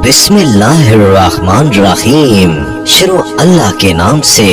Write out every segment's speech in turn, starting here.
बिस्मिल्लाहिर्रहमानिर्रहीम। शुरू अल्लाह के नाम से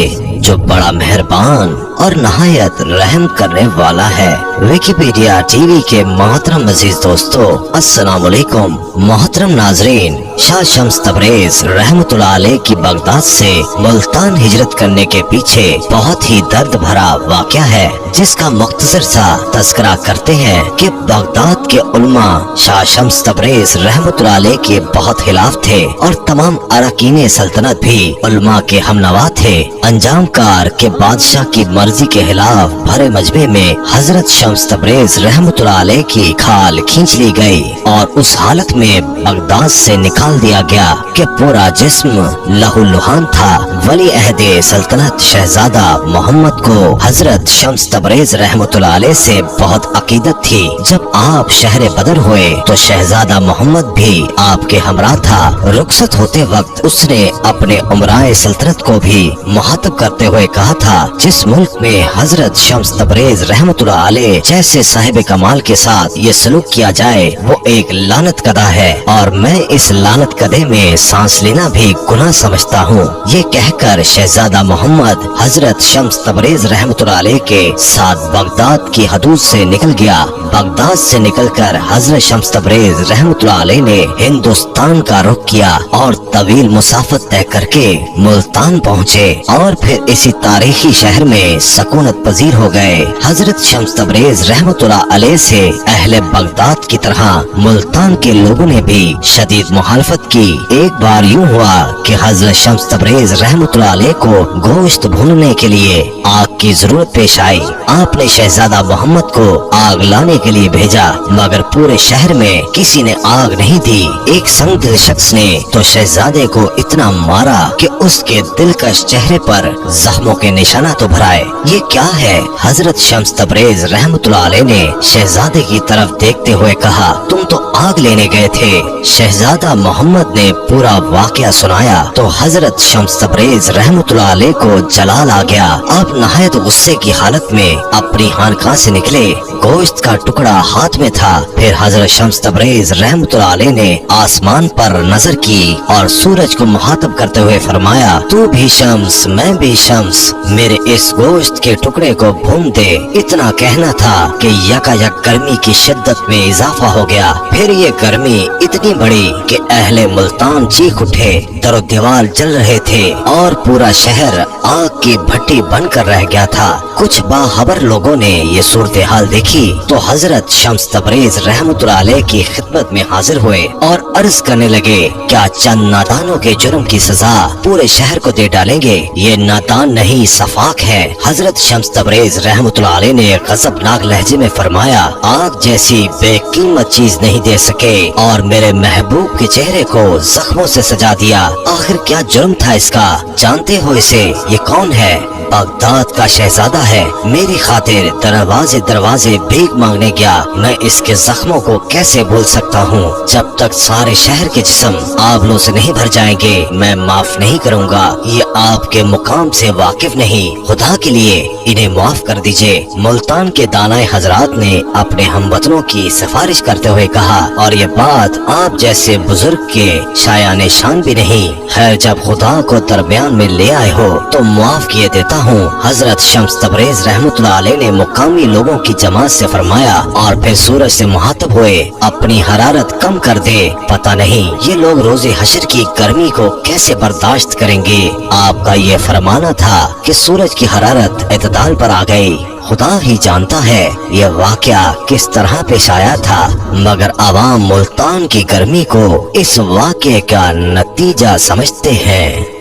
जो बड़ा मेहरबान और नहायत रहम करने वाला है। विकिपीडिया टीवी के मोहतरम अजीज दोस्तों, अस्सलाम वालेकुम। मोहतरम नाजरीन, शाह शम्स तबरेज रहमतुल्लाह अलैह की बगदाद से मुल्तान हिजरत करने के पीछे बहुत ही दर्द भरा वाक़या है, जिसका मुख्तसर सा तज़किरा करते हैं कि बगदाद के उलमा शाह शम्स तबरेज रहमतुल्लाह अलैह के बहुत खिलाफ थे और तमाम अरकान सल्तनत भी उलमा के हमनवा थे। अंजाम कार के बादशाह की मर्जी के खिलाफ भरे मजमे में हजरत शम्स तबरेज रहमतुल्लाह अलैह की खाल खींच ली गई और उस हालत में बगदाद से निकाल दिया गया कि पूरा जिस्म लहूलुहान था। वली अहदे सल्तनत शहजादा मोहम्मद को हजरत शम्स तबरेज रहमतुल्लाह अलैह से बहुत अकीदत थी। जब आप शहर बदर हुए तो शहजादा मोहम्मद भी आपके हमरा था। रुखसत होते वक्त उसने अपने उमराए सल्तनत को भी मुखातब करते हुए कहा था, जिस मुल्क में हजरत शम्स तबरेज रहमतुल्लाह अलैह जैसे साहिब कमाल के साथ ये सलूक किया जाए वो एक लानत कदा है और मैं इस लानत कदे में सांस लेना भी गुनाह समझता हूँ। ये कहकर शहजादा मोहम्मद हजरत शम्स तबरेज रहमतुल्लाह अलैह के साथ बगदाद की हदूद से निकल गया। बगदाद से निकलकर हजरत शम्स तबरेज रहमतुल्लाह अलैह ने हिंदुस्तान का रुख किया और तवील मुसाफत तय करके मुल्तान पहुँचे और फिर इसी तारीखी शहर में सकूनत पजीर हो गए। हजरत शम्स तबरेज रहमतुल्लाह अलैह से अहले बगदाद की तरह मुल्तान के लोगों ने भी शदीद मुखालफत की। एक बार यूँ हुआ कि हजरत शम्स तबरेज रहमतुल्लाह अलैह को गोश्त भूनने के लिए आग की जरूरत पेश आई। आपने शहजादा मोहम्मद को आग लाने के लिए भेजा, मगर पूरे शहर में किसी ने आग नहीं दी। एक संदिग्ध शख्स ने तो शहजादे को इतना मारा कि उसके दिलकश चेहरे पर जख्मों के निशानात उभर आए। ये क्या है? हजरत शम्स तबरेज रहमतुल्लाह अलैह ने शहजादे की तरफ देखते हुए कहा, तुम तो आग लेने गए थे। शहजादा मोहम्मद ने पूरा वाकया सुनाया तो हजरत शम्स तबरेज रहमतुल्लाह अलैह को जलाल आ गया। आप नहायत गुस्से की हालत में अपनी खानकाह से निकले। गोश्त का टुकड़ा हाथ में था। फिर हजरत शम्स तबरेज रहमतुल्लाह अलैह ने आसमान पर नजर की और सूरज को मुखातब करते हुए फरमाया, तू भी शम्स मैं भी शम्स, मेरे इस गोश्त के टुकड़े को भून दे। इतना कहना था कि यकायक गर्मी की शिद्दत में इजाफा हो गया। फिर ये गर्मी इतनी बढ़ी कि अहले मुल्तान चीख उठे। दरो दीवार जल रहे थे और पूरा शहर आग की भट्टी बनकर रह गया था। कुछ बाखबर लोगों ने ये सूरत हाल देखी तो हजरत शम्स तबरेज रहमतुल्लाह अलैह की खिदमत में हाजिर हुए और अर्ज करने लगे, क्या चंद नादानों के जुर्म की सजा पूरे शहर को दे डालेंगे? ये नादान नहीं, सफाक है। हजरत शम्स तबरेज रहमतुल्लाह अलैह ने गज़बनाक लहजे में फरमाया, आग जैसी बेकीमत चीज नहीं दे सके और मेरे महबूब के चेहरे को जख्मों से सजा दिया। आखिर क्या जुर्म था इसका? जानते हो इसे? ये कौन है? बगदाद का शहजादा है। मेरी खातिर दरवाजे दरवाजे भीख मांगने गया। मैं इसके जख्मों को कैसे भूल सकता हूँ? जब तक सारे शहर के जिस्म आबलों से नहीं भर जाएंगे मैं माफ नहीं करूँगा। ये आपके मुकाम से वाकिफ नहीं, खुदा के लिए इन्हें माफ कर दीजिए। मुल्तान के दानाए हजरात ने अपने हमवतनों की सिफारिश करते हुए कहा, और ये बात आप जैसे बुजुर्ग के शायाने शान भी नहीं। खैर, जब खुदा को दरमियान में ले आए हो तो माफ किए देता हूँ। हजरत शम्स तबरेज रहमतुल्लाह अलैह ने मुकामी लोगों की जमात से फरमाया और फिर सूरज से मुखातब हुए, अपनी हरारत कम कर दे। पता नहीं ये लोग रोजे हशर की गर्मी को कैसे बर्दाश्त करेंगे। आपका ये फरमाना था कि सूरज की हरारत एतदाल पर आ गई। खुदा ही जानता है ये वाकया किस तरह पेश आया था, मगर आवाम मुल्तान की गर्मी को इस वाकये का नतीजा समझते हैं।